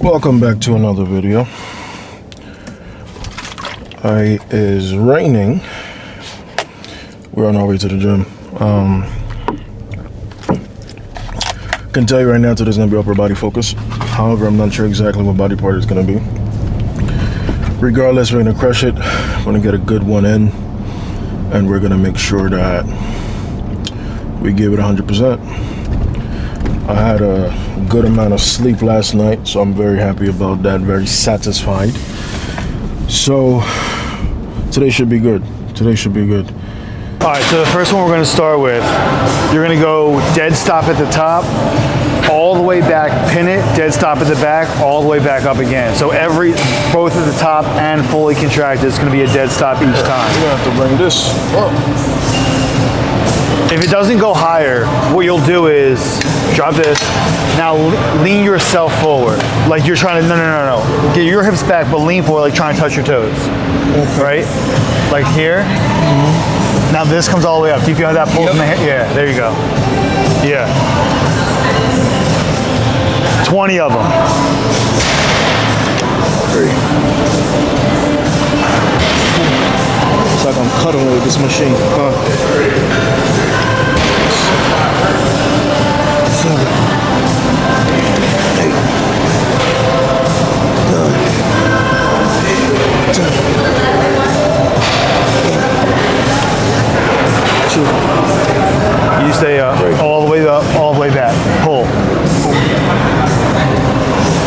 Welcome back to another video. It is raining. We're on our way to the gym. Can tell you right now today's gonna be upper body focus. However, I'm not sure exactly what body part it's gonna be. Regardless, we're gonna crush it. We're gonna get a good one in, and we're gonna make sure that we give it 100%. I had a good amount of sleep last night, so I'm very happy about that, very satisfied. So today should be good. Today should be good. All right, so the first one we're going to start with, you're going to go dead stop at the top, all the way back, pin it, dead stop at the back, all the way back up again. So both at the top and fully contracted, it's going to be a dead stop each time. We're going to have to bring this up. If it doesn't go higher, what you'll do is drop this. Now lean yourself forward. Like you're trying to, no. Get your hips back, but lean forward like trying to touch your toes. Okay. Right? Like here. Mm-hmm. Now this comes all the way up. Do you feel how that pulls in the hip? Yeah, there you go. Yeah. 20 of them. 3. It's like I'm cuddling with this machine. 7, 8, 9, 10, 2. You stay up, all the way up, all the way back. Pull.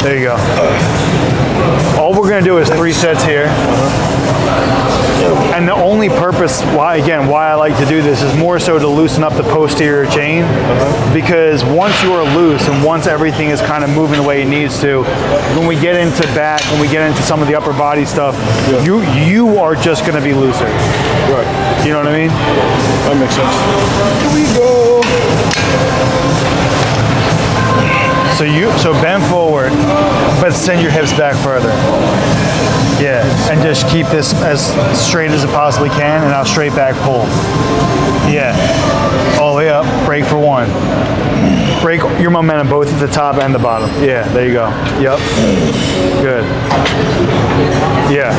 There you go. All we're gonna do is 3 sets here. And the only purpose why I like to do this is more so to loosen up the posterior chain, because once you are loose and once everything is kind of moving the way it needs to, when we get into back, when we get into some of the upper body stuff, you are just going to be looser. Right. You know what I mean? That makes sense. Here we go. So bend forward, but send your hips back further. Yeah, and just keep this as straight as it possibly can, and now straight back pull. Yeah, all the way up, break for 1. Break your momentum both at the top and the bottom. Yeah, there you go. Yep. Good. Yeah.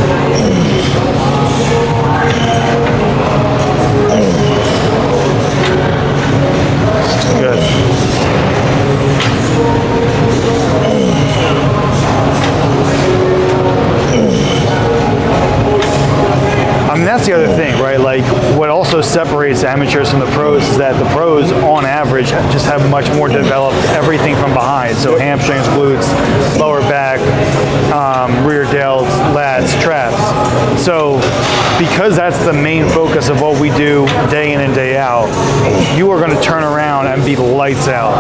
Good. I mean, that's the other thing, right? Like, what also separates amateurs from the pros is that the pros, on average, just have much more developed everything from behind. So hamstrings, glutes, lower back, rear delts, lats, traps. So because that's the main focus of what we do day in and day out, you are going to turn around and be lights out.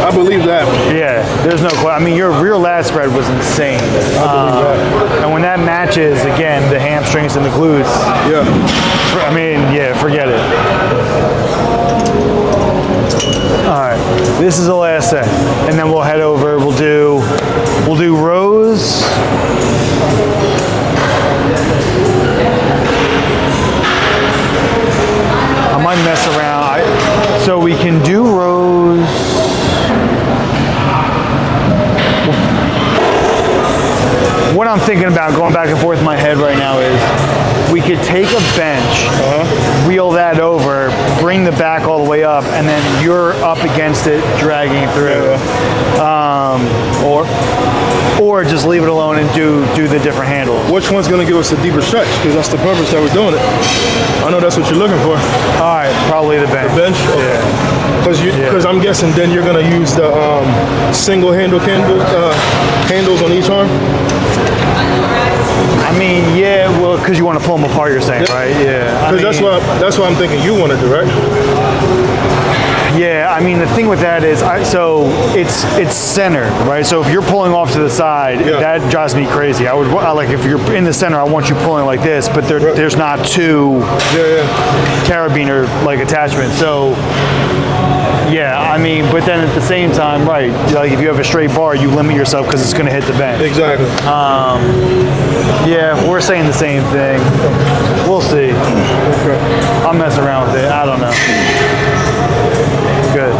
I believe that. Yeah, there's no question. I mean, your rear lat spread was insane. I believe that. And when that matches, again, the hamstrings and the glutes, I mean, yeah, forget it. All right, this is the last set. And then we'll head over, we'll do rows. I might mess around. So we can do rows. What I'm thinking about, going back and forth in my head right now, is we could take a bench, wheel that over, bring the back all the way up, and then you're up against it, dragging through. Or just leave it alone and do the different handles. Which one's going to give us a deeper stretch? Because that's the purpose that we're doing it. I know that's what you're looking for. All right, probably the bench. The bench? Okay. Yeah. Because I'm guessing then you're going to use the single handles on each arm? I mean, yeah, well, because you want to pull them apart, you're saying, right? Yeah. Because that's what I'm thinking you want to do, right? Yeah, I mean, the thing with that is, so it's centered, right? So if you're pulling off to the side, that drives me crazy. I like, if you're in the center, I want you pulling like this, but there's not 2 carabiner like attachments. So yeah, I mean, but then at the same time, right? Like if you have a straight bar, you limit yourself because it's going to hit the bench. Exactly. Yeah, we're saying the same thing. We'll see. Okay. I'll mess around with it. I don't know. Good.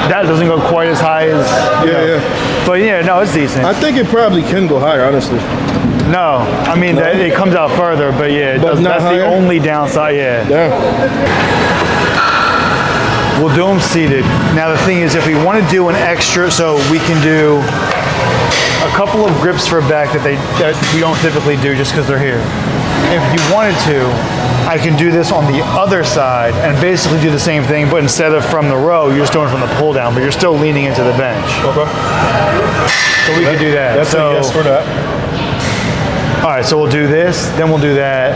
that doesn't go quite as high as, you know. Yeah. But yeah, no, it's decent. I think it probably can go higher, honestly. No, I mean, it comes out further, but yeah, that's higher? the only downside, yeah. We'll do them seated. Now the thing is, if we want to do an extra, so we can do a couple of grips for back that we don't typically do just because they're here. If you wanted to, I can do this on the other side and basically do the same thing, but instead of from the row, you're just doing it from the pull down, but you're still leaning into the bench. Okay. So we could do that. That's a yes for that. All right, so we'll do this, then we'll do that,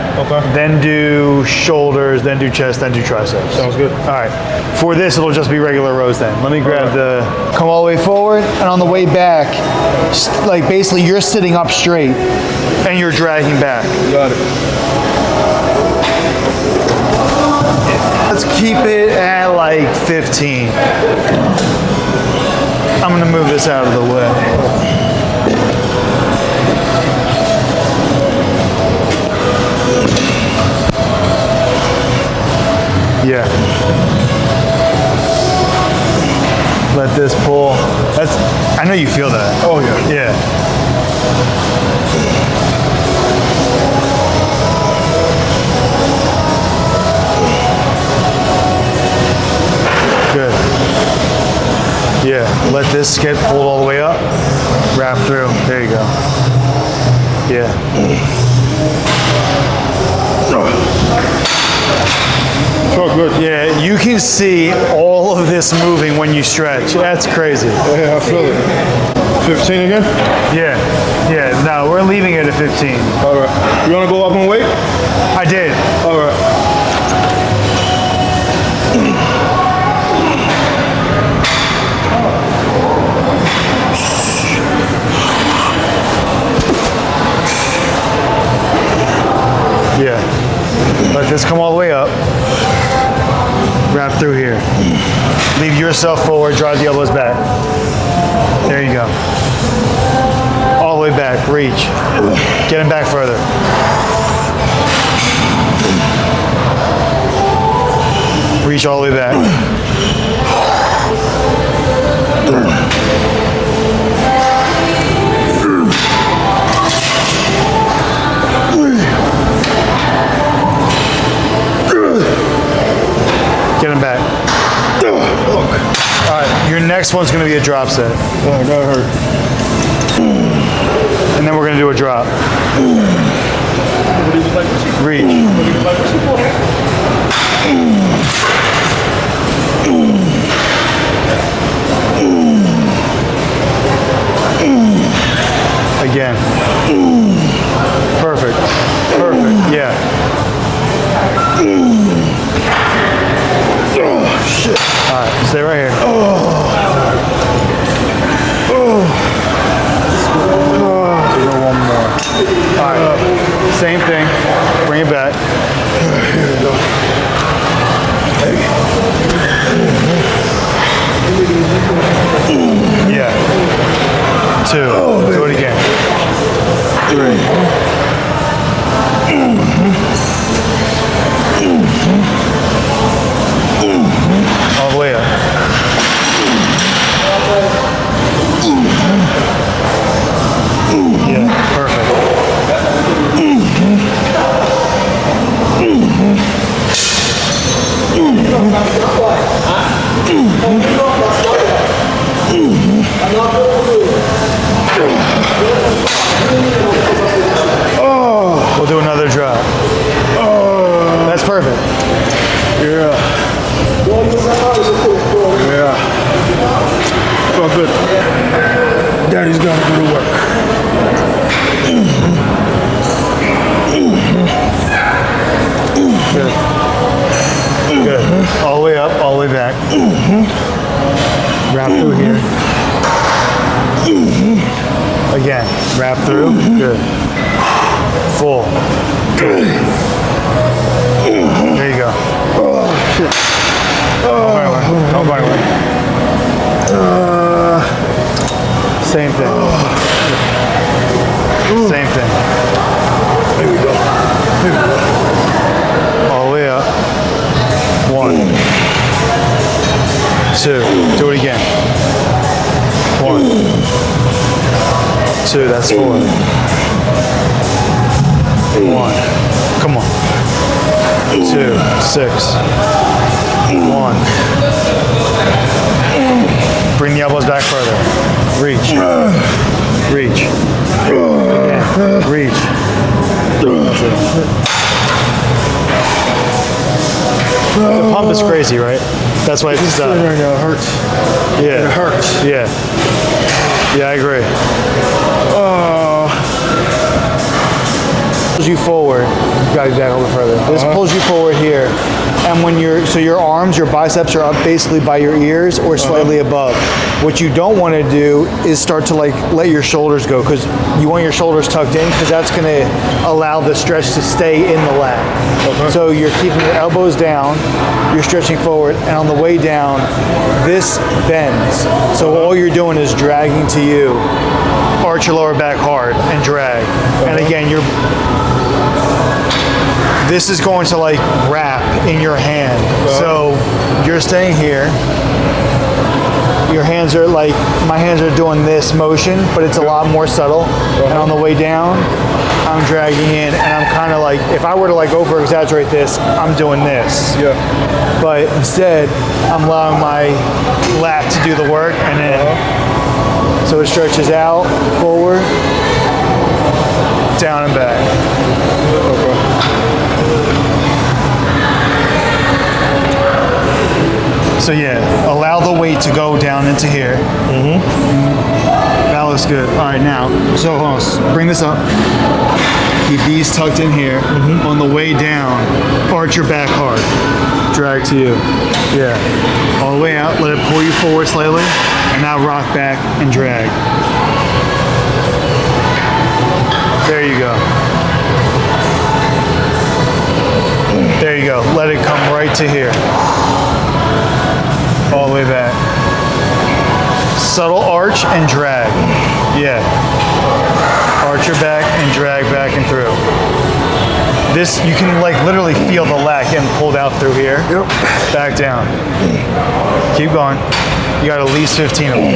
then do shoulders, then do chest, then do triceps. Sounds good. All right, for this, it'll just be regular rows then. Let me grab come all the way forward, and on the way back, like basically you're sitting up straight, and you're dragging back. Got it. Let's keep it at like 15. I'm gonna move this out of the way. Yeah. Let this pull. I know you feel that. Oh yeah. Yeah. Good. Yeah. Let this get pulled all the way up. Wrap through. There you go. Yeah. So good. Yeah, you can see all of this moving when you stretch. That's crazy. Yeah, I feel it. 15 again? Yeah, yeah. No, we're leaving it at 15. All right. You want to go up in weight? I did. All right. Yeah. Let this come all the way up. Wrap through here. Leave yourself forward, drive the elbows back. There you go. All the way back, reach. Get him back further. Reach all the way back. Get him back. All right, your next one's gonna be a drop set. Oh, that hurt. And then we're gonna do a drop. Reach. Again. Perfect. Perfect. Yeah. Oh, shit. All right, stay right here. Do one more. All right, same thing. Bring it back. Here we go. Yeah. 2. Do it again. 3. All the way up. Yeah, perfect. We'll do another drop. That's perfect. Yeah. Yeah. Oh, good. Daddy's got to do the work. Good. Good. All the way up, all the way back. Wrap through here. Again, wrap through. Good. Full. There you go. Oh, shit. Don't run away. Same thing. Same thing. Here we go. Here we go. All the way up. 1. 2. Do it again. 2, that's 4. 1. Come on. 2, 6. 1. Bring the elbows back further. Reach. Reach. Again. Reach. That's it. The pump is crazy, right? That's why it's Right now, it hurts. yeah. It hurts. Yeah. Yeah, I agree. Pulls you forward. Got to back a little further. This pulls you forward here, and when so your arms, your biceps are up basically by your ears or slightly above. What you don't want to do is start to like let your shoulders go, because you want your shoulders tucked in, because that's going to allow the stretch to stay in the lat. So you're keeping your elbows down, you're stretching forward, and on the way down, this bends. So all you're doing is dragging to you. Arch your lower back hard and drag. And again, this is going to like wrap in your hand. So you're staying here. Your hands are like, my hands are doing this motion, but it's a lot more subtle. And on the way down, I'm dragging in, and I'm kind of like, if I were to like over exaggerate this, I'm doing this. Yeah. But instead, I'm allowing my lat to do the work, and then so it stretches out, forward, down and back. So yeah, allow the weight to go down into here. That looks good. All right, now, so hold on, bring this up. Keep these tucked in here. On the way down, arch your back hard. Drag to you. Yeah. All the way out, let it pull you forward slightly, and now rock back and drag. There you go. There you go. Let it come right to here. All the way back. Subtle arch and drag. Yeah. Arch your back and drag back and through. This, you can like literally feel the lat getting pulled out through here. Yep. Back down. Keep going. You got at least 15 of them.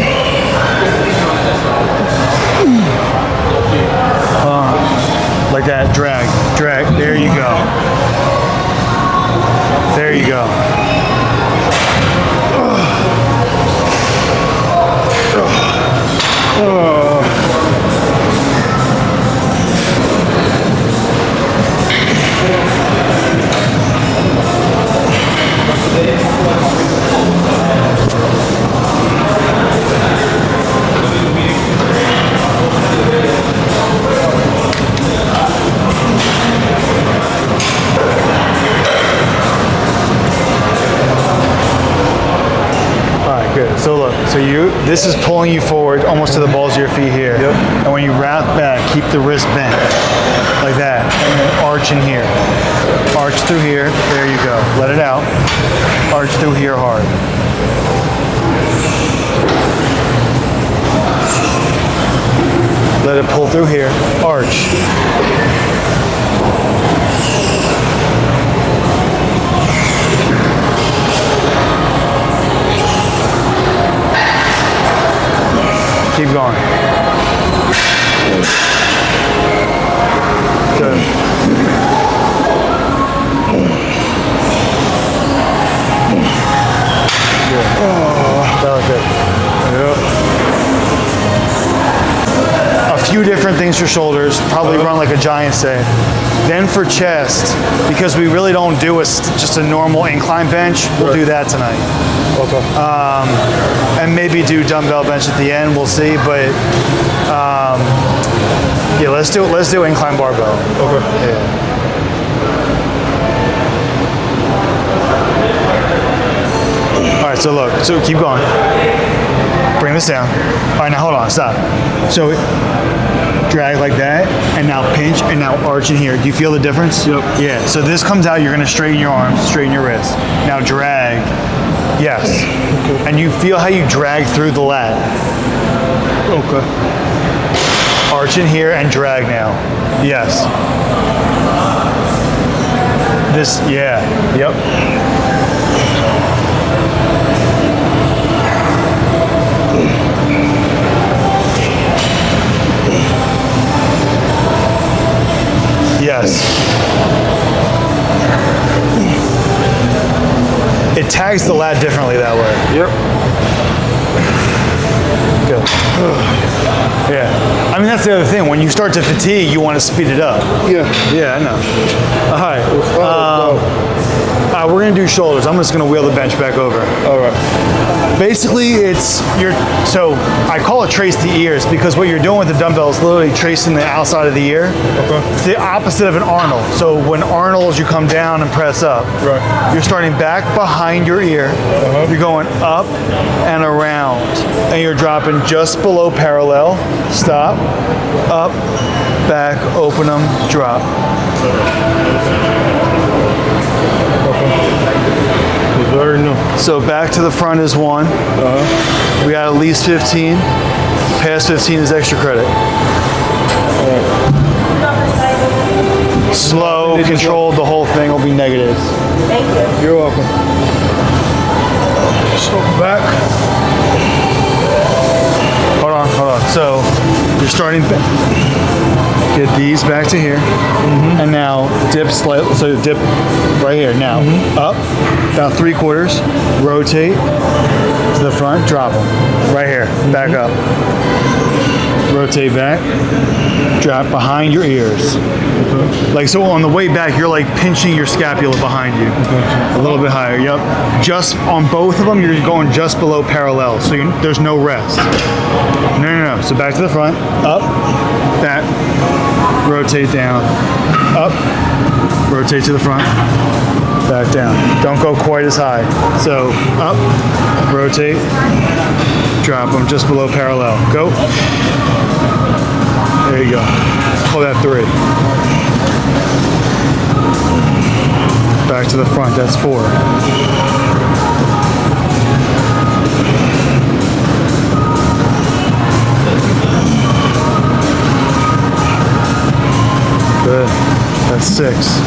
Like that, drag, drag. There you go. There you go. Good. So look, this is pulling you forward almost to the balls of your feet here. Yep. And when you wrap back, keep the wrist bent like that, and then arch in here. Arch through here. There you go. Let it out. Arch through here hard. Let it pull through here. Arch. Keep going. Good. Good. That was good. Yep. A few different things for shoulders. Probably run like a giant say. Then for chest, because we really don't do just a normal incline bench, we'll do that tonight. Okay. And maybe do dumbbell bench at the end. We'll see, but yeah, let's do incline barbell. Okay. Yeah. All right, so look, so keep going. Bring this down. All right, now hold on, stop. So drag like that, and now pinch, and now arch in here. Do you feel the difference? Yep. Yeah, so this comes out, you're gonna straighten your arms, straighten your wrists. Now drag. Yes. Okay. And you feel how you drag through the lat. Okay. Arch in here and drag now. Yes. This, yeah. Yep. drags the lat differently that way. Yep. Good. Yeah. I mean, that's the other thing. When you start to fatigue, you want to speed it up. Yeah. Yeah, I know. All right. We're going to do shoulders. I'm just going to wheel the bench back over. All right. Basically, so I call it trace the ears because what you're doing with the dumbbell is literally tracing the outside of the ear. Okay. It's the opposite of an Arnold. So when Arnolds, you come down and press up. Right. You're starting back behind your ear. You're going up and around. And you're dropping just below parallel. Stop. Up. Back. Open them. Drop. So back to the front is 1. We got at least 15. Past 15 is extra credit. Slow, controlled, the whole thing will be negatives. Thank you. You're welcome. So back. Hold on. So you're starting get these back to here. And now dip slightly, so dip right here. Now up, about 3/4, rotate to the front, drop them. Right here, back up. Rotate back, drop behind your ears. Like so on the way back, you're like pinching your scapula behind you. A little bit higher, yep. Just on both of them, you're going just below parallel, so there's no rest. No. So back to the front, up, back, rotate down, up, rotate to the front, back down. Don't go quite as high. So up, rotate, drop them just below parallel. Go. There you go. Pull that 3. Back to the front, that's 4. Good. That's 6.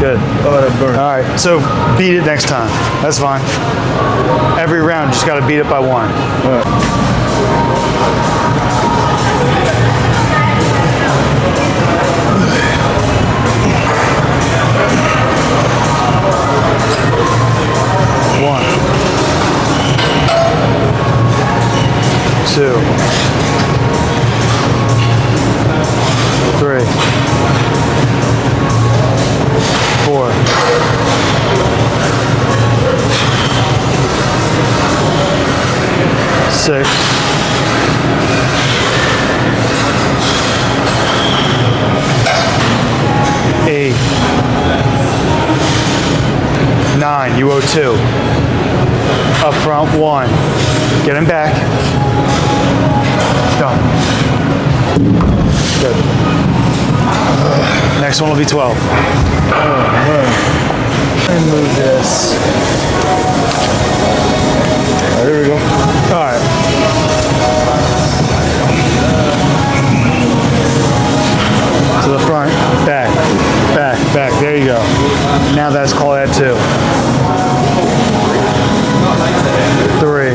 Good. Oh, that burn. All right, so beat it next time. That's fine. Every round, just got to beat it by 1. All right. 1, 2, 3, 4, 6, 8, 9. You owe 2. Up front, 1. Get him back. Done. Good. Next one will be 12. And move this. There we go. All right. To the front, back, back, back. There you go. Now that's call that 2. 3.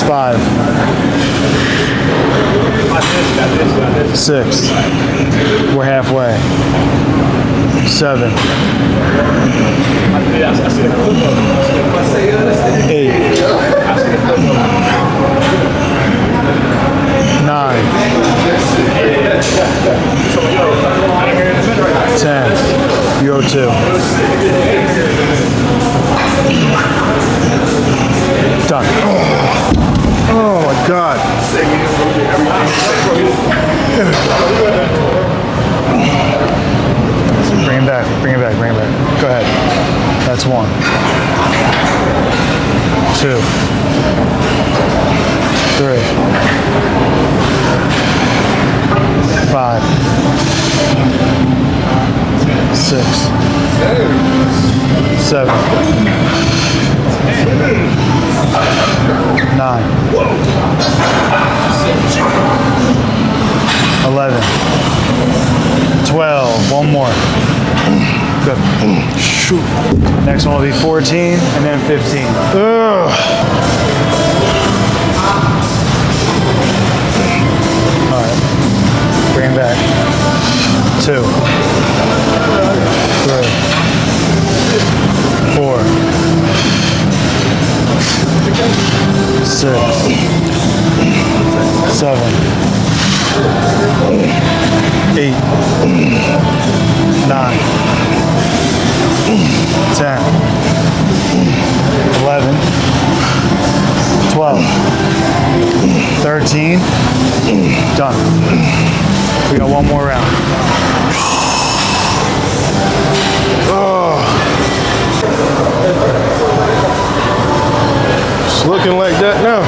5. 6. We're halfway. 7. 8. 9. 10. You owe 2. Done. Oh my God. Bring him back, bring him back, bring him back. Go ahead. That's 1. 2. 3. 5. 6. 7. 9. 11, 12, one more. Good. Shoot. Next one will be 14 and then 15. Ugh. All right. Bring it back. 2, 3, 4, 6, 7, 8, 9, 10, 11, 12, 13. Done. We got one more round. It's looking like that now.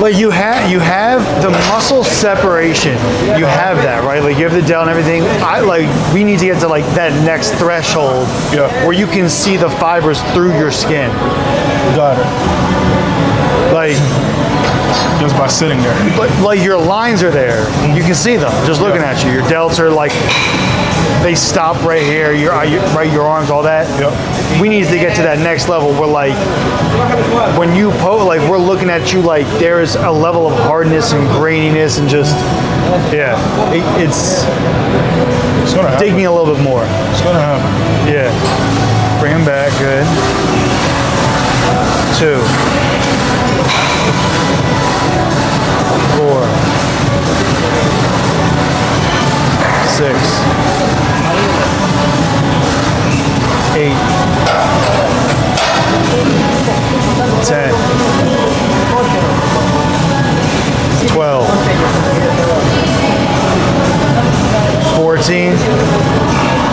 Like you have the muscle separation. You have that, right? Like you have the delt and everything. We need to get to like that next threshold, where you can see the fibers through your skin. Got it. Like Just by sitting there. like your lines are there. You can see them just looking at you. Your delts are like they stop right here. Your arms, all that. Yep. We need to get to that next level where like when you we're looking at you like there is a level of hardness and graininess and just it's gonna happen. digging a little bit more. It's gonna happen. Yeah. Bring them back. Good. 2, 4, 6, 8, 10, 12, 14.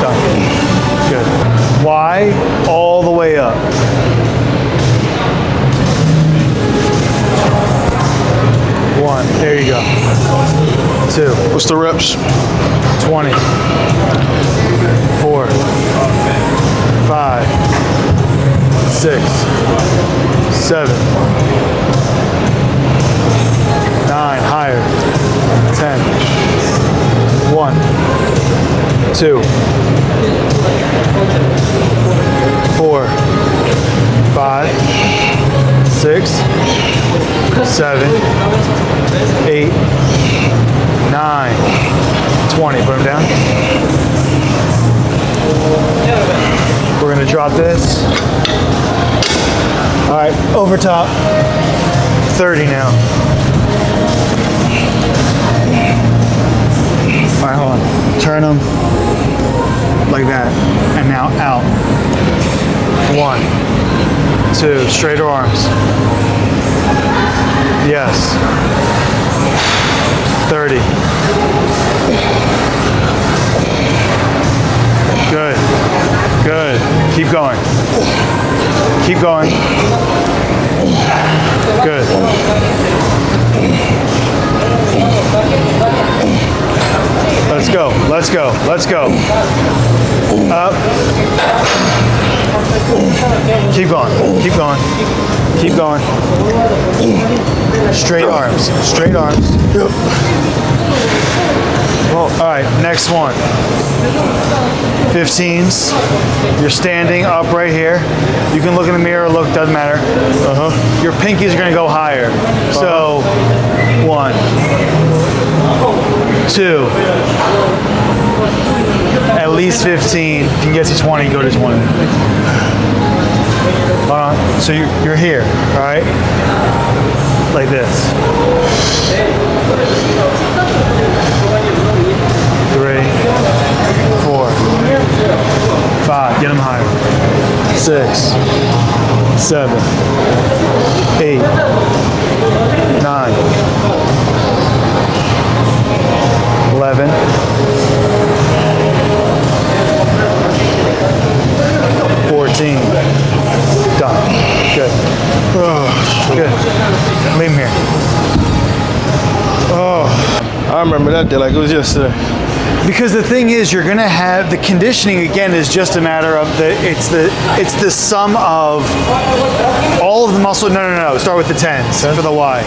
Done. Good. Y all the way up. 1. There you go. 2. What's the reps? 20. 4, 5, 6, 7, 9, higher. 10. 1, 2, 4, 5, 6, 7, 8, 9, 20. Put them down. We're gonna drop this. All right, over top. 30 now. All right, hold on. Turn them like that, and now out. 1, 2, straighter arms. Yes. 30. Good. Good. Keep going. Keep going. Good. Let's go. Let's go. Let's go. Up. Keep going. Keep going. Keep going. Straight arms. Straight arms. Yep. All right, next one. 15s. You're standing up right here. You can look in the mirror, look, doesn't matter. Your pinkies are gonna go higher. So, 1, 2, at least 15. If you can get to 20, go to 20. So you're here, all right? Like this. 3, 4, 5. Get them higher. 6, 7, 8, 9, 11, 14. Done. Good. Good. Leave him here. I remember that. that day like it was yesterday. Because the thing is, you're gonna have the conditioning again is just a matter of it's the sum of all of the muscle. No. Start with the tens for the Y.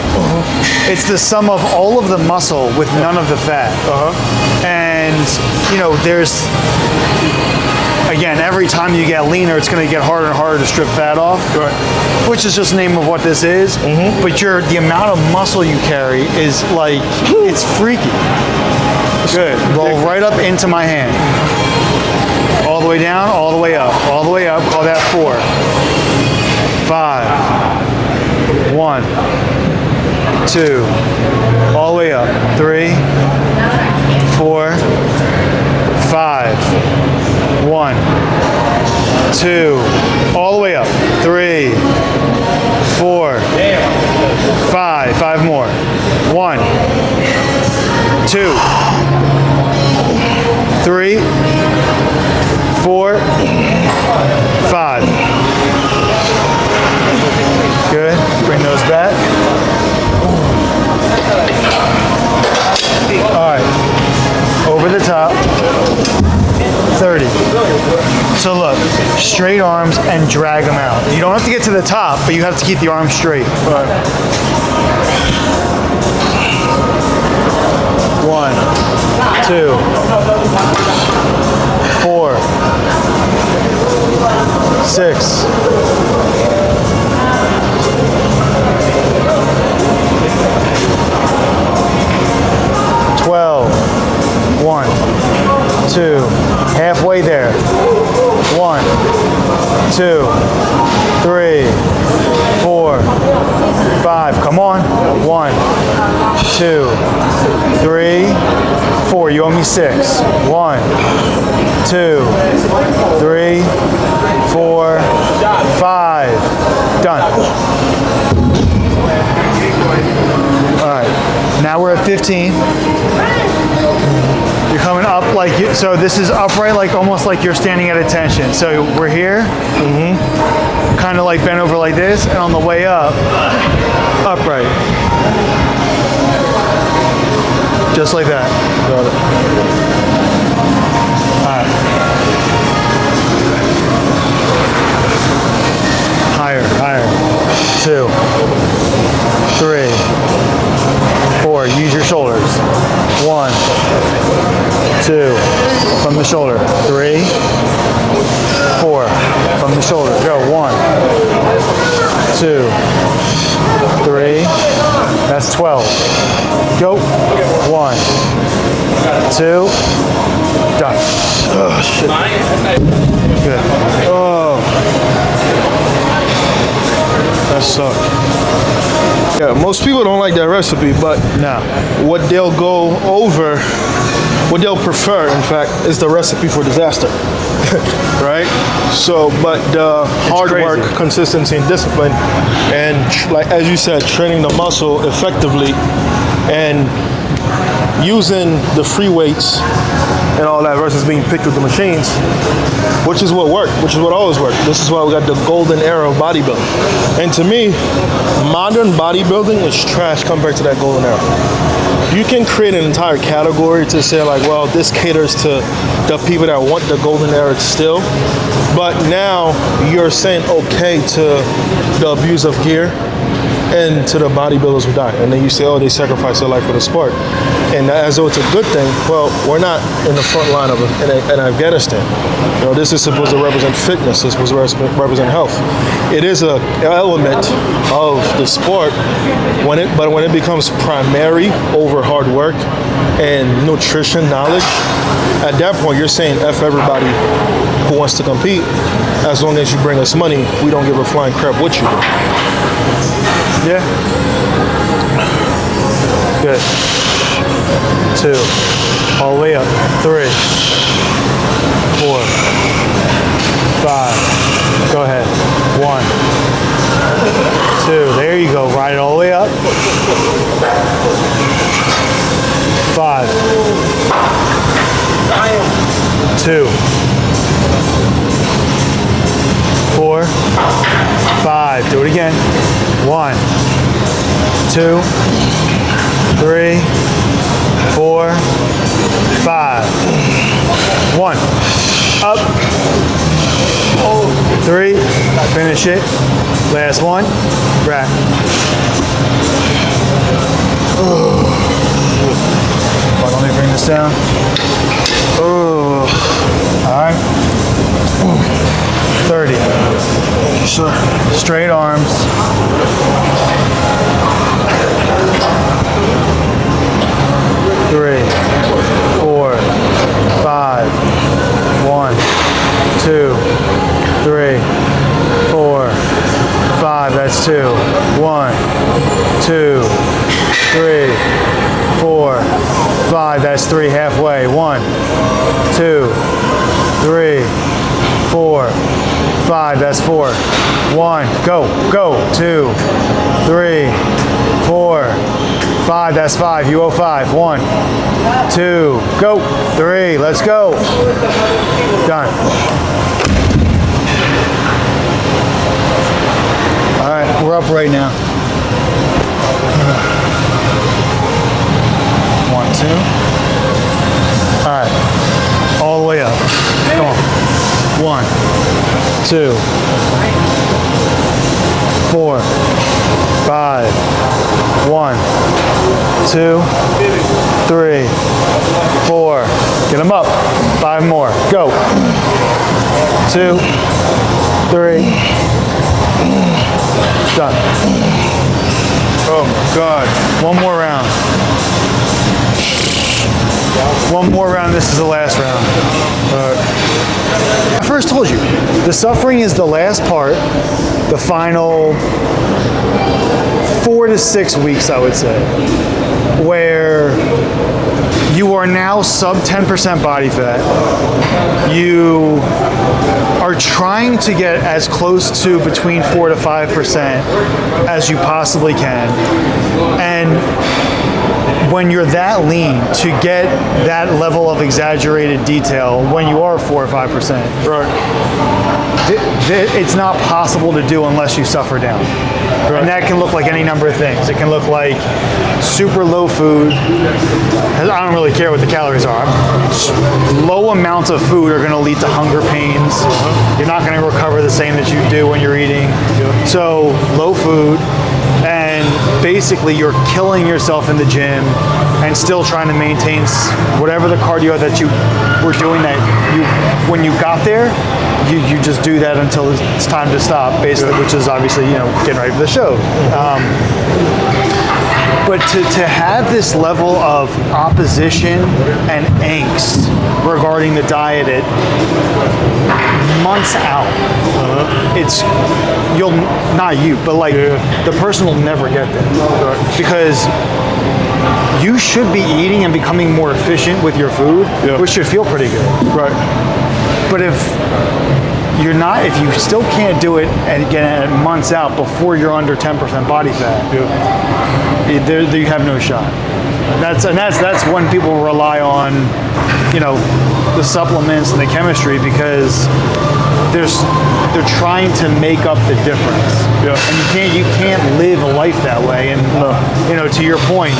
It's the sum of all of the muscle with none of the fat. And you know, there's again, every time you get leaner, it's going to get harder and harder to strip fat off, which is just the name of what this is. But the amount of muscle you carry is like, it's freaky. Good. Roll right up into my hand. All the way down, all the way up, all the way up. Call that 4, 5, 1, 2, all the way up. 3, 4, 5. 1, 2, all the way up. 3, 4, 5. 5 more. 1, 2, 3, 4, 5. Good. Bring those back. All right. Over the top. 30. So look, straight arms and drag them out. You don't have to get to the top, but you have to keep the arms straight. 1, 2, 4, 6, 12. 1, 2, halfway there. 1, 2, 3, 4, 5. Come on. 1, 2, 3, 4. You owe me 6. 1, 2, 3, 4, 5. Done. All right. Now we're at 15. You're coming up like you, so this is upright, like almost like you're standing at attention. So we're here, kind of like bent over like this, and on the way up, upright. Just like that. Got it. All right. Higher, higher. 2, 3, 4. Use your shoulders. 1, 2, from the shoulder. 3, 4, from the shoulder. Go. 1, 2, 3. That's 12. Go. 1, 2. Done. Oh shit. Good. Oh. That sucked. Yeah, most people don't like that recipe, but No. what they'll go over, what they'll prefer, in fact, is the recipe for disaster. Right? So, but the hard crazy. work, consistency, and discipline, and like as you said, training the muscle effectively, and using the free weights and all that versus being picked with the machines, which is what worked, which is what always worked. This is why we got the golden era of bodybuilding. And to me, modern bodybuilding is trash compared to that golden era. You can create an entire category to say like, well, this caters to the people that want the golden era still. But now you're saying okay to the abuse of gear and to the bodybuilders who die. And then you say, oh, they sacrifice their life for the sport. And as though it's a good thing. Well, we're not in the front line of it in Afghanistan. You know, this is supposed to represent fitness. This is supposed to represent health. It is an element of the sport, but when it becomes primary over hard work and nutrition knowledge, at that point you're saying F everybody who wants to compete. As long as you bring us money, we don't give a flying crap what you do. Yeah. Good. 2. All the way up. 3, 4, 5. Go ahead. 1, 2. There you go. Ride it all the way up. 5. 2. 4, 5. Do it again. 1, 2, 3, 4, 5. 1. Up. 3. Finish it. Last one. Back. Let me bring this down. Alright. 30. Sure. Straight arms. 3, 4, 5. 1, 2, 3, 4, 5. That's 2. 1, 2, 3, 4, 5. That's 3. Halfway. 1, 2, 3, 4, 5. That's 4. 1. Go. Go. 2, 3, 4, 5. That's 5. You owe 5. 1, 2. Go. 3. Let's go. Done. All right. We're up right now. 1, 2. All right. All the way up. Come on. 1, 2, 4, 5. 1, 2, 3, 4. Get them up. 5 more. Go. 2, 3. Done. Oh God. One more round. One more round. This is the last round. I first told you, the suffering is the last part, the final 4 to 6 weeks, I would say, where you are now sub 10% body fat. You are trying to get as close to between 4 to 5% as you possibly can. And when you're that lean, to get that level of exaggerated detail when you are 4 or 5%, Right. it's not possible to do unless you suffer down. Right. And that can look like any number of things. It can look like super low food. I don't really care what the calories are. Low amounts of food are going to lead to hunger pains. You're not going to recover the same that you do when you're eating. So low food, and basically you're killing yourself in the gym and still trying to maintain whatever the cardio that you were doing that when you got there, you just do that until it's time to stop, basically, which is obviously, getting ready for the show. But to have this level of opposition and angst regarding the diet at months out, the person will never get there. Because you should be eating and becoming more efficient with your food, which should feel pretty good. Right. But if you're not, if you still can't do it and get it months out before you're under 10% body fat, you have no shot. That's when people rely on, the supplements and the chemistry, because they're trying to make up the difference. Yeah. And you can't live a life that way. And to your point,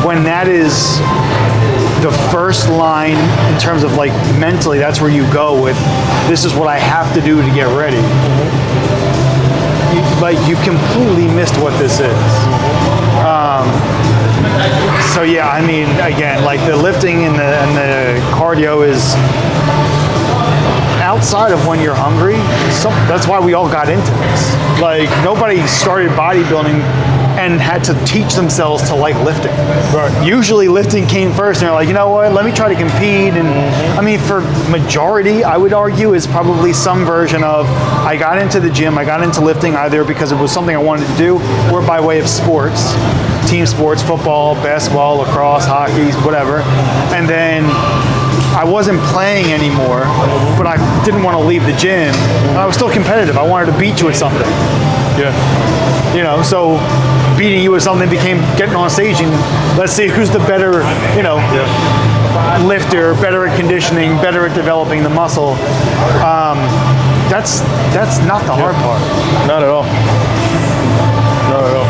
when that is the first line in terms of mentally, that's where you go with, this is what I have to do to get ready. You completely missed what this is. So yeah, I mean, again, the lifting and the cardio is outside of when you're hungry. That's why we all got into this. Nobody started bodybuilding and had to teach themselves to like lifting. Right. Usually lifting came first, and they're like, you know what, let me try to compete. And I mean, for majority, I would argue, is probably some version of, I got into the gym, I got into lifting either because it was something I wanted to do, or by way of sports, team sports, football, basketball, lacrosse, hockey, whatever. And then I wasn't playing anymore, but I didn't want to leave the gym. I was still competitive. I wanted to beat you at something. Yeah. So beating you at something became getting on stage and let's see who's the better, lifter, better at conditioning, better at developing the muscle. That's not the hard part. Not at all. Not at all.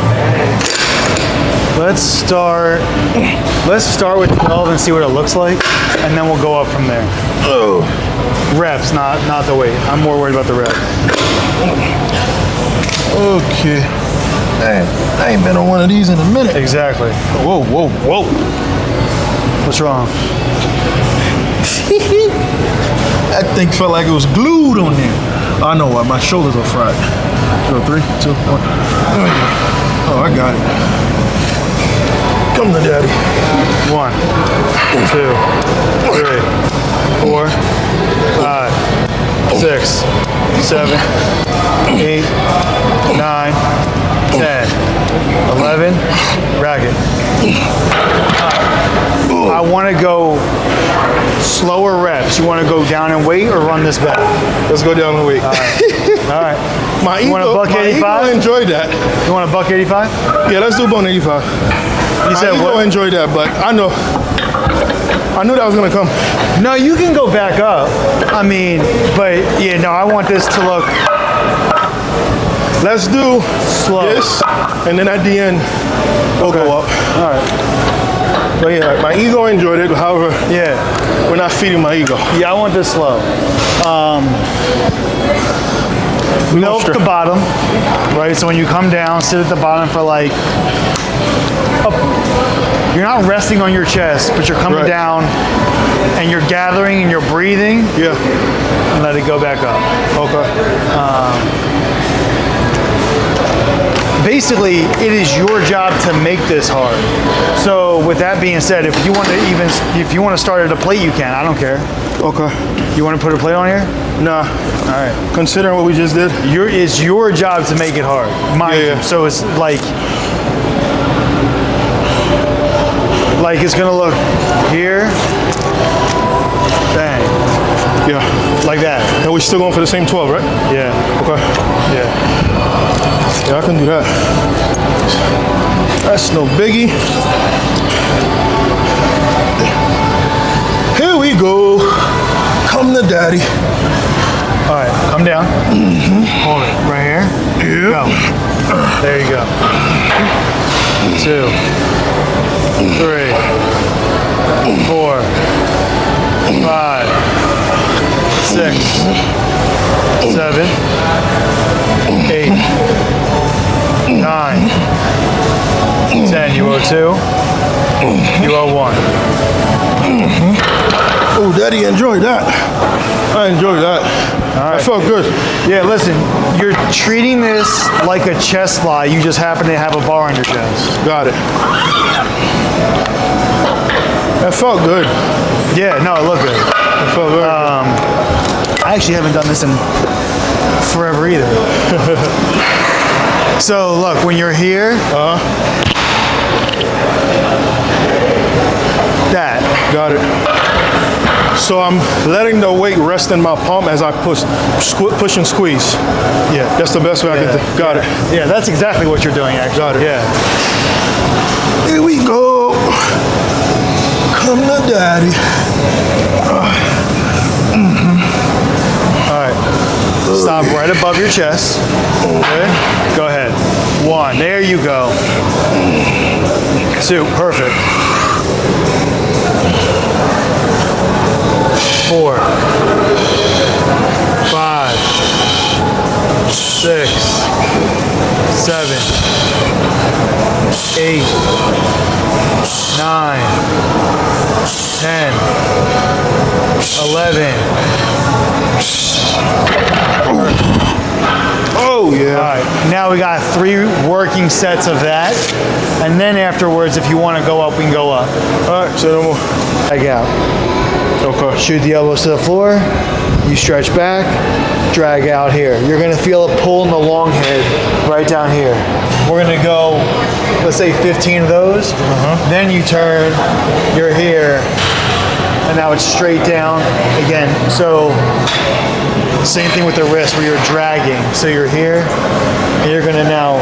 Let's start with 12 and see what it looks like, and then we'll go up from there. Oh. Reps, not the weight. I'm more worried about the reps. Okay. Man, I ain't been on one of these in a minute. Exactly. Whoa, whoa, whoa. What's wrong? That thing felt like it was glued on there. I know why, my shoulders are fried. So 3, 2, 1. Oh, I got it. Come to daddy. 1, 2, 3, 4, 5, 6, 7, 8, 9, 10, 11, racket. I want to go slower reps. You want to go down and weight or run this back? Let's go down and weight. All right. My You want a ego, buck my 85? ego enjoyed that. You want a buck 85? Yeah, let's do bone 85. You My said ego what? enjoyed that, but I knew that was gonna come. No, you can go back up. I mean, but yeah, no, I want this to look Let's do slow. this, and then at the end, we'll go up. All right. But yeah, my ego enjoyed it. However, Yeah. we're not feeding my ego. Yeah, I want this slow. We Milk gonna the bottom, right? So when you come down, sit at the bottom for like, you're not resting on your chest, but you're coming Right. down and you're gathering and you're breathing Yeah. and let it go back up. Okay. Basically, it is your job to make this hard. So with that being said, if you want to start at a plate, you can. I don't care. Okay. You want to put a plate on here? Nah. All right. Considering what we just did. It's your job to make it hard, mind Yeah. you. So it's like it's gonna look here, bang, Yeah. like that. And we're still going for the same 12, right? Yeah, Okay. yeah. Yeah, I can do that. That's no biggie. Here we go. Come to daddy. All right, come down. Hold it right here. Go. There you go. 2, 3, 4, 5, 6, 7, 8, 9, 10. You owe 2. You owe 1. Oh, daddy enjoyed that. I enjoyed that. I felt good. Yeah, listen, you're treating this like a chest fly. You just happen to have a bar on your chest. Got it. That felt good. Yeah, no, it looked good. That felt very good. I actually haven't done this in forever either. So look, when you're here, that. Got it. So I'm letting the weight rest in my palm as I push and squeeze. Yeah. That's the best way I can do. Got it. Yeah, that's exactly what you're doing, actually. Got it. Yeah. Here we go. Come to daddy. All right. Stop right above your chest. Good. Go ahead. 1. There you go. 2. Perfect. 4, 5, 6, 7, 8, 9, 10, 11. Oh, yeah. All right, now we got 3 working sets of that. And then afterwards, if you want to go up, we can go up. All right, say no more. Leg out. Okay. Shoot the elbows to the floor. You stretch back, drag out here. You're gonna feel a pull in the long head right down here. We're gonna go, let's say 15 of those. Then you turn, you're here, and now it's straight down again. So same thing with the wrist where you're dragging. So you're here, and you're gonna now,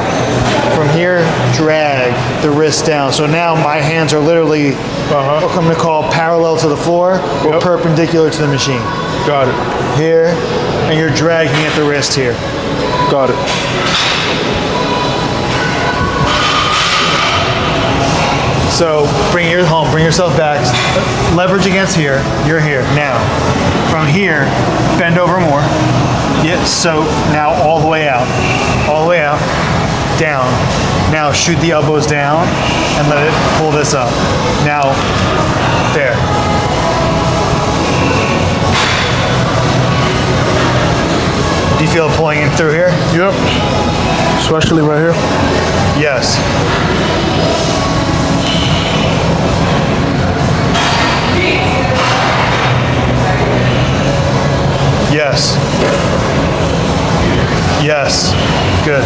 from here, drag the wrist down. So now my hands are literally, what I'm gonna call parallel to the floor or perpendicular to the machine. Got it. Here, and you're dragging at the wrist here. Got it. So bring your home, bring yourself back, leverage against here, you're here. Now, from here, bend over more. Yeah, so now all the way out, down. Now shoot the elbows down and let it pull this up. Now, there. Do you feel it pulling in through here? Yep. Especially right here. Yes. Yes. Yes. Good.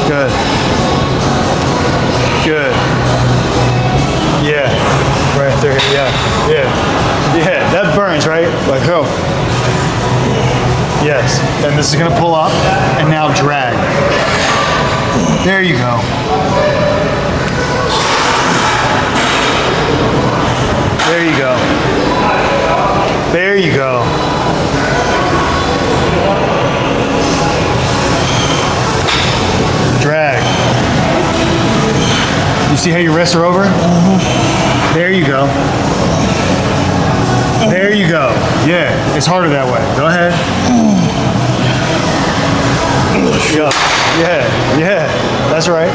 Good. Good. Yeah. Right there. Yeah. Yeah. Yeah. That burns, right? Like hell. Yes. And this is going to pull up and now drag. There you go. There you go. There you go. Drag. You see how your wrists are over? Mm-hmm. There you go. There you go. Yeah, it's harder that way. Go ahead. Go. Yeah, yeah, that's right.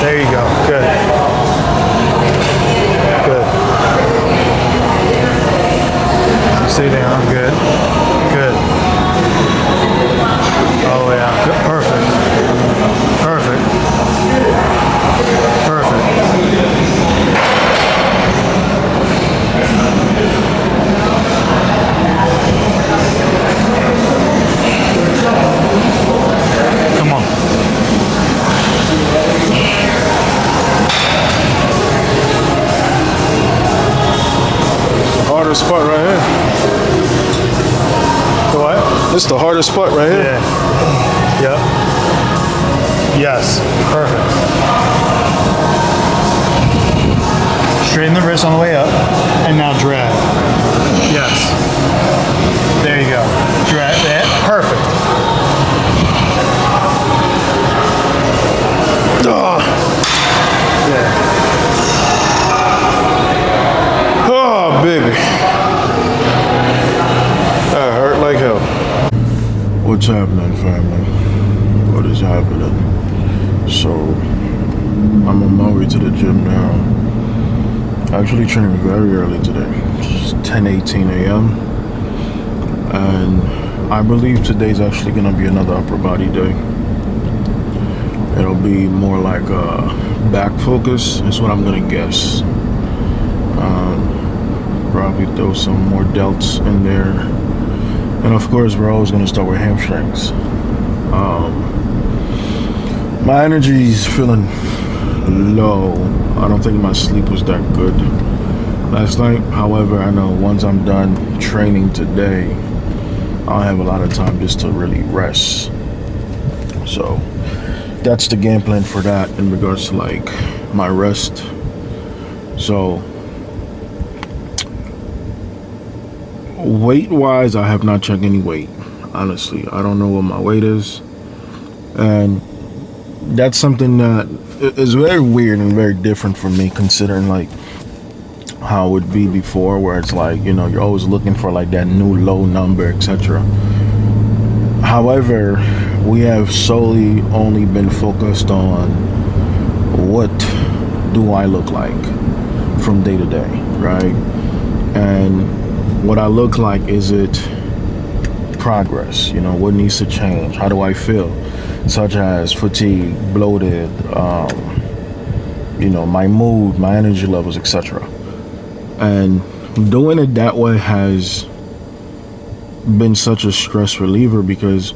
There you go. Good. Good. Stay down. Good. Good. All the way out. Good. Perfect. Perfect. Perfect. Come on. Hardest spot right here. The what? This is the hardest spot right here. Yeah. Yep. Yes. Perfect. Straighten the wrist on the way up, and now drag. Yes. There you go. Drag that. Perfect. Yeah. Oh, baby. That hurt like hell. What's happening, family? What is happening? So, I'm on my way to the gym now. Actually training very early today. It's 10:18 a.m. And I believe today's actually going to be another upper body day. It'll be more like a back focus, is what I'm going to guess. Probably throw some more delts in there. And of course, we're always going to start with hamstrings. My energy is feeling low. I don't think my sleep was that good last night. However, I know once I'm done training today, I'll have a lot of time just to really rest. So that's the game plan for that in regards to like my rest. So weight wise, I have not checked any weight. Honestly, I don't know what my weight is, and that's something that is very weird and very different for me, considering like how it would be before, where it's like, you know, you're always looking for like that new low number, etc. However, we have solely only been focused on what do I look like from day to day, right? And what I look like, is it progress? You know, what needs to change? How do I feel? Such as fatigue, bloated, you know, my mood, my energy levels, etc. And doing it that way has been such a stress reliever, because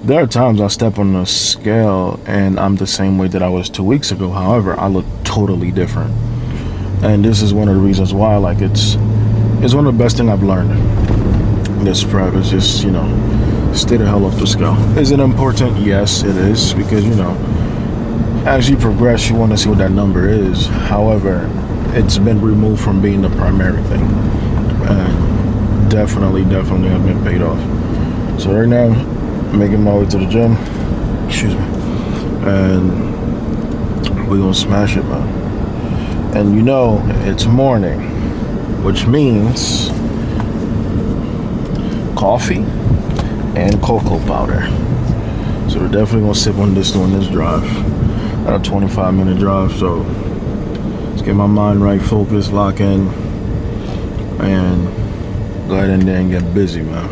there are times I step on the scale and I'm the same way that I was 2 weeks ago. However, I look totally different. And this is one of the reasons why, like, it's one of the best things I've learned. This prep is just, you know, stay the hell off the scale. Is it important? Yes, it is, because, you know, as you progress, you want to see what that number is. However, it's been removed from being the primary thing, and definitely have been paid off. So right now, making my way to the gym, excuse me, and we're gonna smash it, man. And you know, it's morning, which means coffee and cocoa powder. So we're definitely gonna sip on this during this drive. Got a 25-minute drive, so let's get my mind right, focus, lock in, and go ahead in there and get busy, man.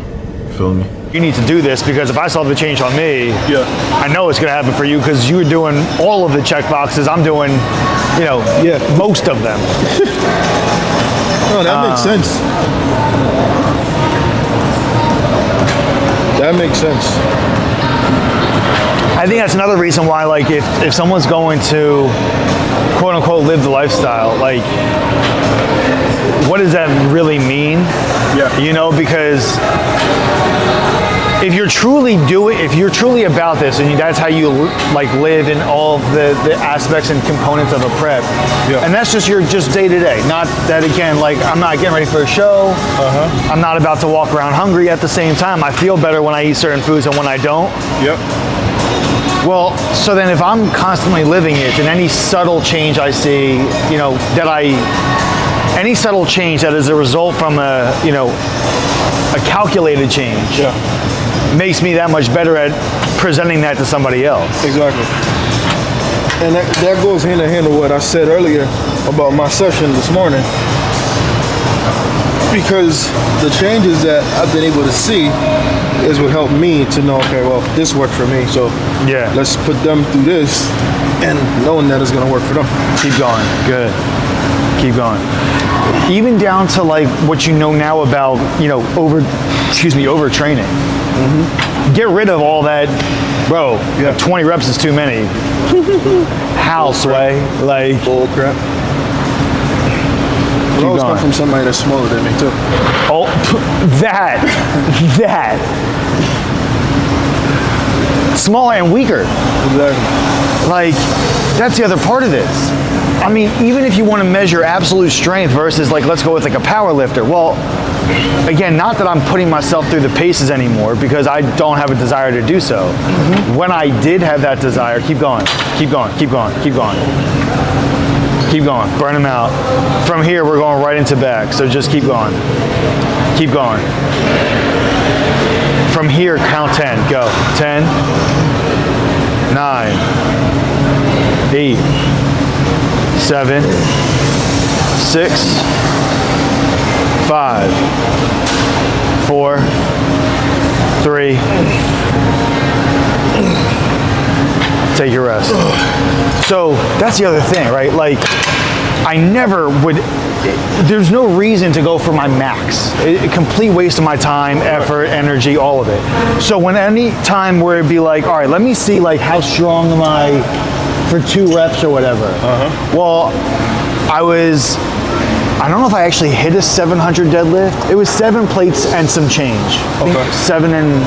Feel me? You need to do this because if I saw the change on me, Yeah. I know it's going to happen for you because you were doing all of the check boxes. I'm doing, you know, most of them. No, that makes sense. That makes sense. I think that's another reason why, like, if someone's going to, quote unquote, live the lifestyle, like, what does that really mean? Yeah. You know, because if you're truly about this and that's how you like live in all of the aspects and components of a prep, and that's just your day to day. Not that, again, like, I'm not getting ready for a show. I'm not about to walk around hungry at the same time. I feel better when I eat certain foods than when I don't. Yep. Well, so then if I'm constantly living it, then any subtle change I see, you know, any subtle change that is a result from a calculated change, makes me that much better at presenting that to somebody else. Exactly. And that goes hand in hand with what I said earlier about my session this morning. Because the changes that I've been able to see is what helped me to know, okay, well, this worked for me, so let's put them through this, and knowing that it's gonna work for them. Keep going. Good. Keep going. Even down to, like, what you know now about, you know, overtraining. Get rid of all that, bro. 20 reps is too many. How, Sway? Like, bull crap. It always comes from somebody that's smaller than me too. Oh, that. Smaller and weaker. Exactly. Like, that's the other part of this. I mean, even if you want to measure absolute strength versus, like, let's go with like a power lifter. Well, again, not that I'm putting myself through the paces anymore because I don't have a desire to do so. When I did have that desire, keep going. Burn them out. From here, we're going right into back. So just keep going. From here, count 10. Go. 10, 9, 8, 7, 6, 5, 4, 3. Take your rest. So that's the other thing, right? Like, I never would, there's no reason to go for my max. A complete waste of my time, effort, energy, all of it. So when any time where it'd be like, all right, let me see, like, how strong am I for 2 reps or whatever. Well, I don't know if I actually hit a 700 deadlift. It was 7 plates and some change. I think 7 and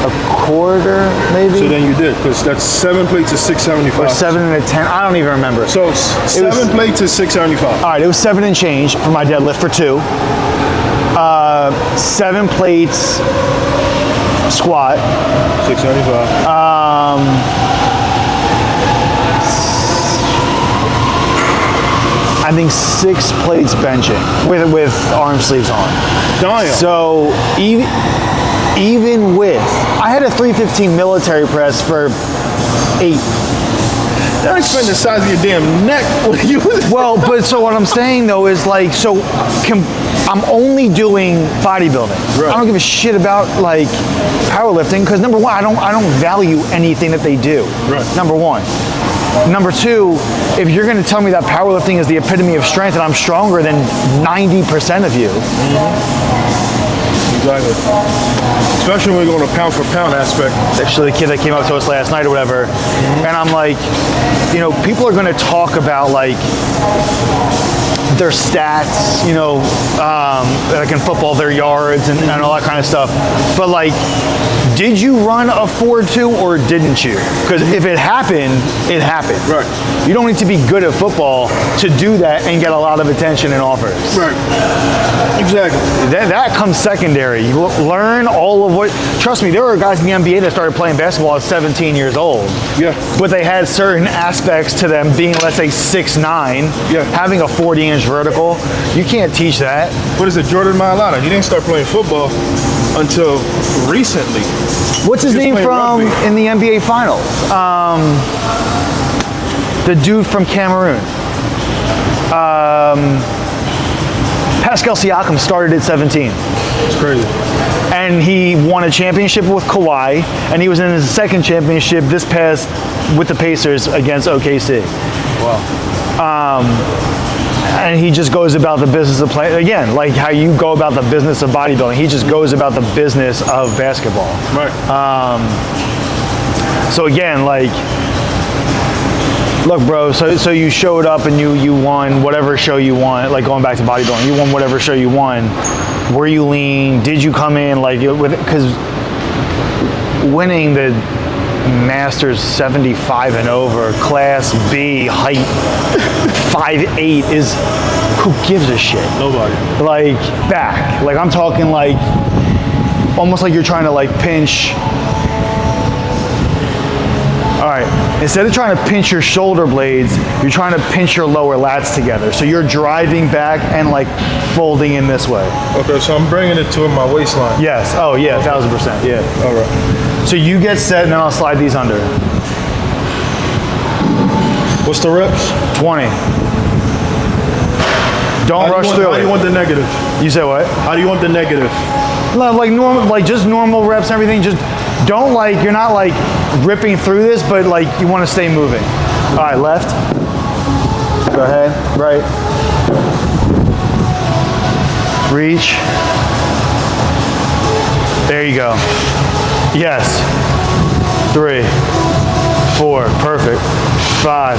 a quarter, maybe. So then you did, because that's 7 plates is 675. Or 7 and a 10. I don't even remember. So 7 plates is 675. All right, it was 7 and change for my deadlift for 2. 7 plates squat. 675. I think 6 plates benching with arm sleeves on. Damn. So even with, I had a 315 military press for 8. That explains the size of your damn neck. Well, but so what I'm saying though is, like, so I'm only doing bodybuilding. Right. I don't give a shit about, like, powerlifting because, number one, I don't value anything that they do. Right. Number one. Number 2, if you're going to tell me that powerlifting is the epitome of strength and I'm stronger than 90% of you, Exactly. Especially when we go on a pound for pound aspect. Actually, the kid that came up to us last night or whatever, and I'm like, you know, people are going to talk about like their stats, you know, like in football, their yards and all that kind of stuff. But like, did you run a 4.2 or didn't you? Because if it happened, it happened. Right. You don't need to be good at football to do that and get a lot of attention and offers. Right. Exactly. That comes secondary. You learn all of what. Trust me, there were guys in the NBA that started playing basketball at 17 years old. Yeah. But they had certain aspects to them being, let's say, 6'9", Yeah. having a 40-inch vertical. You can't teach that. What is it, Jordan Mailata? He didn't start playing football until recently. What's his name playing from rugby. in the NBA Finals? The dude from Cameroon. Pascal Siakam started at 17. It's crazy. And he won a championship with Kawhi, and he was in his second championship this past with the Pacers against OKC. Wow. And he just goes about the business of playing, again, like how you go about the business of bodybuilding. He just goes about the business of basketball. Right. So again, like, look, bro, so you showed up and you won whatever show you won, like going back to bodybuilding, you won whatever show you won. Were you lean? Did you come in like, because winning the Masters 75 and over, Class B, height 5'8" is, who gives a shit? Nobody. Like, back. Like, I'm talking like, almost like you're trying to like pinch. All right, instead of trying to pinch your shoulder blades, you're trying to pinch your lower lats together. So you're driving back and like folding in this way. Okay, so I'm bringing it to my waistline. Yes, oh yeah, 1000%, yeah. All right. So you get set and then I'll slide these under. What's the reps? 20. Don't rush through How do you it. want the negative? You said what? How do you want the negative? Like normal, like just normal reps and everything. Just don't like, you're not like ripping through this, but like you want to stay moving. All right, left. Go ahead, right. Reach. There you go. Yes. 3, 4, perfect. 5,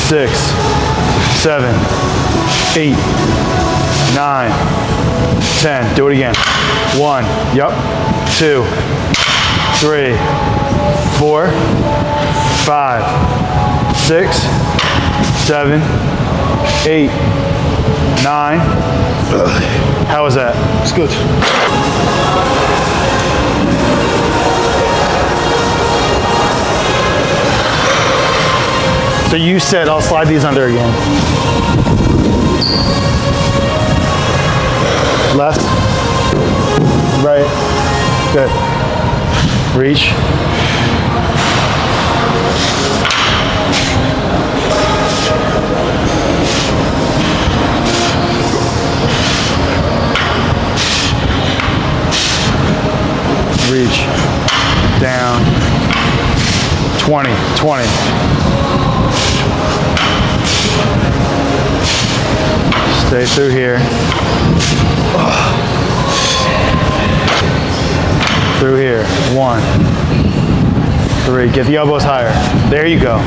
6, 7, 8, 9, 10. Do it again. 1, yup. 2, 3, 4, 5, 6, 7, 8, 9. How was that? It's good. So you said, I'll slide these under again. Left, right, good. Reach. Reach, down, 20, 20. Stay through here. Through here, 1, 3, get the elbows higher. There you go.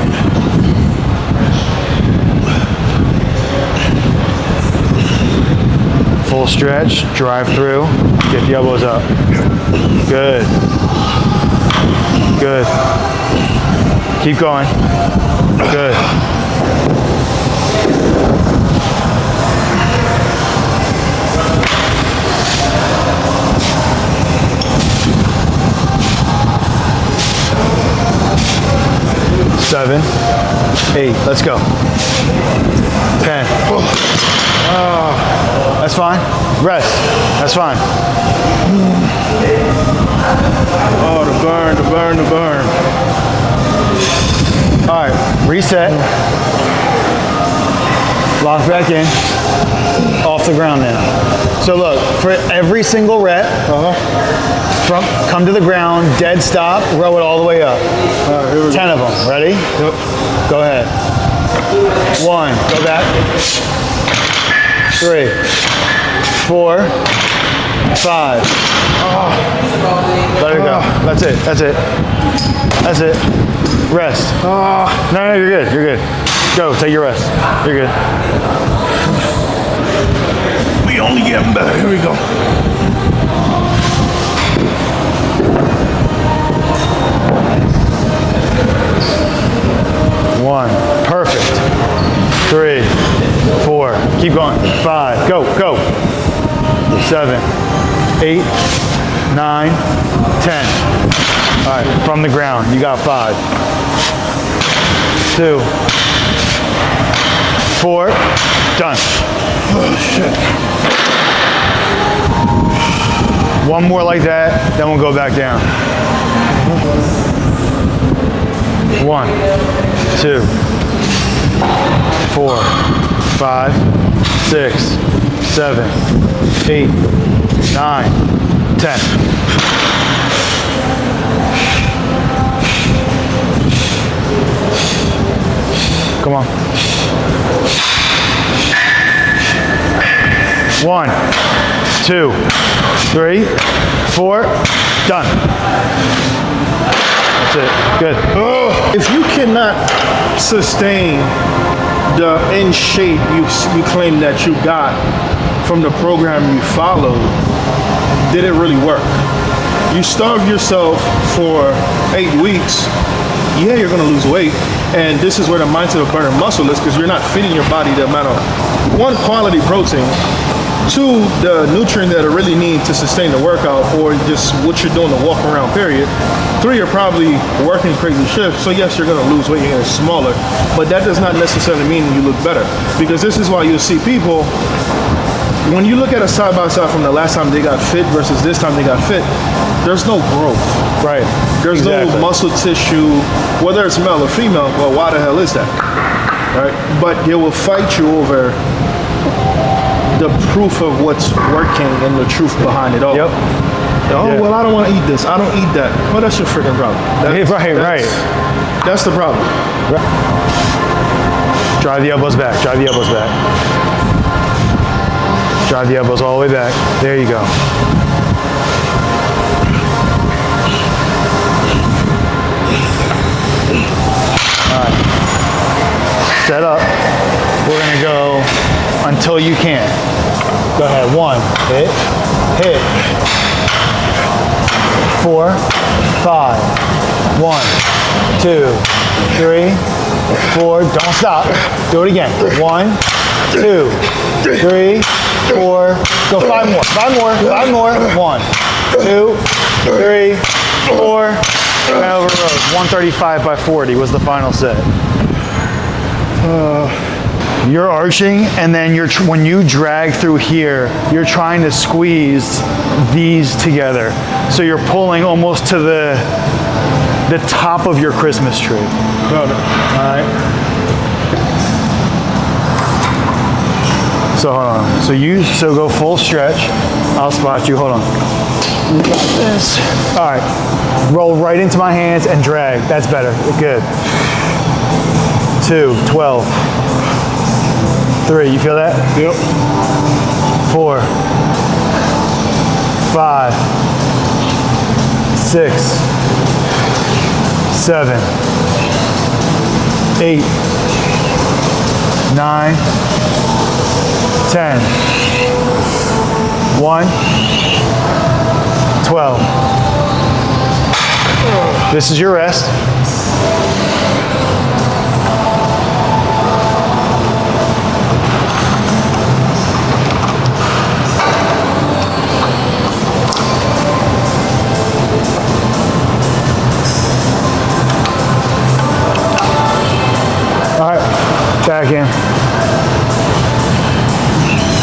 Full stretch, drive through, get the elbows up. Good. Good. Keep going. Good. Seven, 8, let's go. 10. That's fine. Rest. That's fine. Oh, the burn, the burn, the burn. All right, reset. Lock back in. Off the ground now. So look, for every single rep, come to the ground, dead stop, row it all the way up. All right, here we 10 of them. Ready? Yep. Go ahead. 1, go back. 3, 4, 5. Let it go. That's it. That's it. That's it. Rest. No, you're good. You're good. Go. Take your rest. You're good. We only getting better. Here we go. One. Perfect. 3, 4. Keep going. 5. Go. Go. 7, 8, 9, 10. All right. From the ground. You got 5. 2, 4. Done. Oh, shit. One more like that, then we'll go back down. 1, 2, 4, 5, 6, 7, 8, 9, 10. Come on. 1, 2, 3, 4, done. That's it, good. If you cannot sustain the in shape you claim that you got from the program you followed, did it really work? You starve yourself for 8 weeks, yeah, you're gonna lose weight. And this is where the mindset of burning muscle is, because you're not feeding your body the amount of, 1, quality protein, 2, the nutrient that it really needs to sustain the workout or just what you're doing to walk around, period. 3, you're probably working crazy shifts. So yes, you're gonna lose weight, you're gonna get smaller, but that does not necessarily mean you look better. Because this is why you'll see people, when you look at a side by side from the last time they got fit versus this time they got fit, there's no growth. Right. There's no muscle tissue, whether it's male or female. Well, why the hell is that? Right? But they will fight you over the proof of what's working and the truth behind it all. Yep. Well, I don't want to eat this. I don't eat that. Well, that's your freaking problem. Right. That's the problem. Drive the elbows back. Drive the elbows back. Drive the elbows all the way back. There you go. All right. Set up. We're gonna go until you can. Go ahead. 1, hit, 4, 5. 1, 2, 3, 4. Don't stop. Do it again. 1, 2, 3, 4. Go 5 more. 5 more. 5 more. 1, 2, 3, 4. And over road. 135 by 40 was the final set. You're arching, and then when you drag through here, you're trying to squeeze these together. So you're pulling almost to the top of your Christmas tree. Got it. All right. So hold on. So go full stretch. I'll spot you. Hold on. You got this. All right. Roll right into my hands and drag. That's better. Good. 2, 12. 3, you feel that? Yep. 4, 5, 6, 7, 8, 9, 10, 1, 12. This is your rest. All right, back in.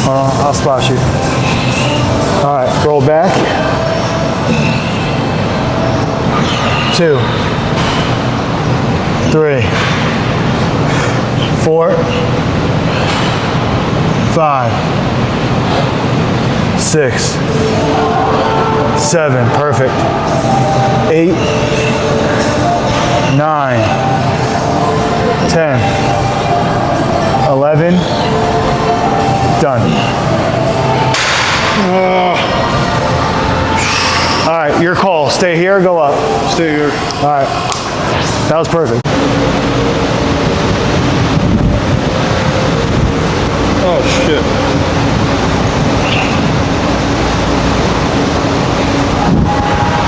Hold on, I'll spot you. All right, roll back. 2, 3, 4, 5, 6, 7, perfect. 8, 9, 10, 11, done. stay here or go up? Stay here. All right. That was perfect. Oh shit.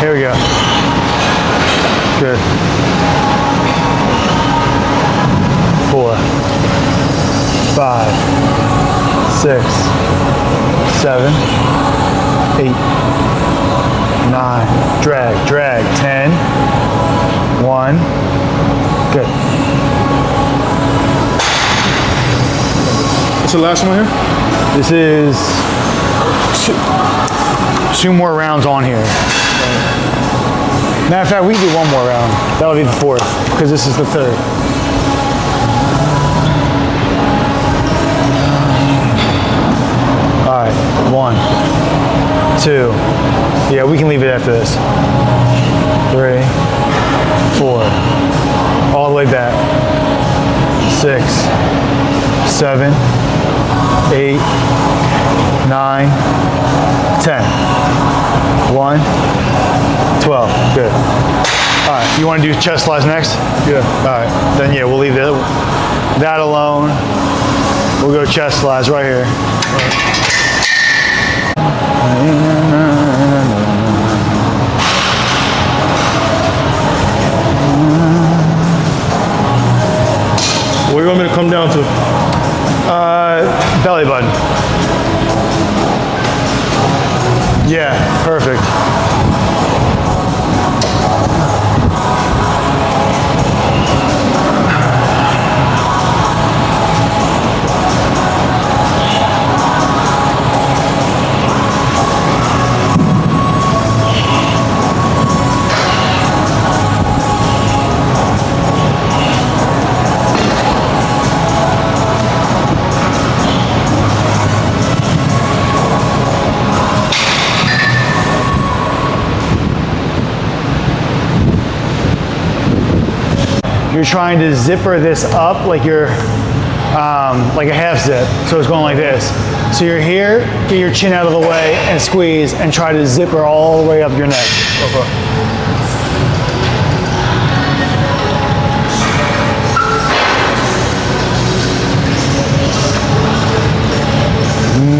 Here we go. Good. 4, 5, 6, 7, 8, 9. Drag, drag. 10. 1. Good. What's the last one here? This is two more rounds on here. Matter of fact, we can do one more round. That'll be the 4th, because this is the 3rd. All right, 1, 2. Yeah, we can leave it after this. 3, 4. All the way back. 6, 7, 8, 9, 10. 1, 12. Good. All right, you want to do chest flies next? Yeah. All right, then yeah, we'll leave that alone. We'll go chest flies right here. Where do you want me to come down to? Belly button. Yeah, perfect. You're trying to zipper this up like you're like a half zip. So it's going like this. So you're here, get your chin out of the way and squeeze and try to zipper all the way up your neck. Okay.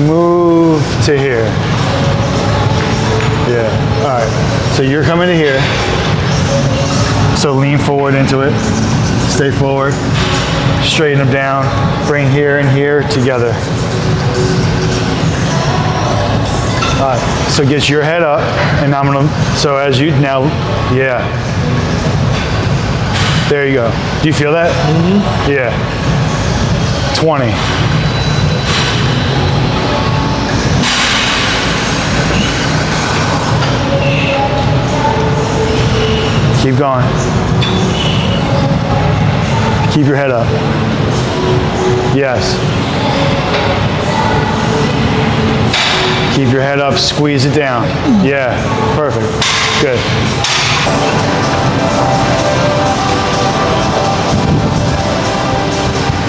Move to here. Yeah, all right. So you're coming to here. So lean forward into it. Stay forward. Straighten them down. Bring here and here together. All right. So get your head up, and I'm gonna. So as you now, yeah. There you go. Do you feel that? Mm-hmm. Yeah. 20. Keep going. Keep your head up. Yes. Keep your head up, squeeze it down. Yeah, perfect. Good.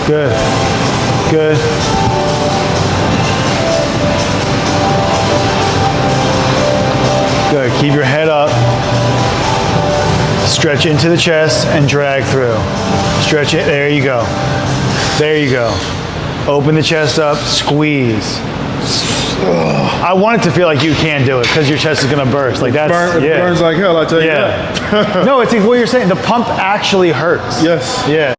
Good. Good. Good. Keep your head up. Stretch into the chest and drag through. Stretch it. There you go. There you go. Open the chest up. Squeeze. I want it to feel like you can't do it because your chest is going to burst. Like that's It burns like hell, I tell you that. No, it's like what you're saying. The pump actually hurts. Yes. Yeah.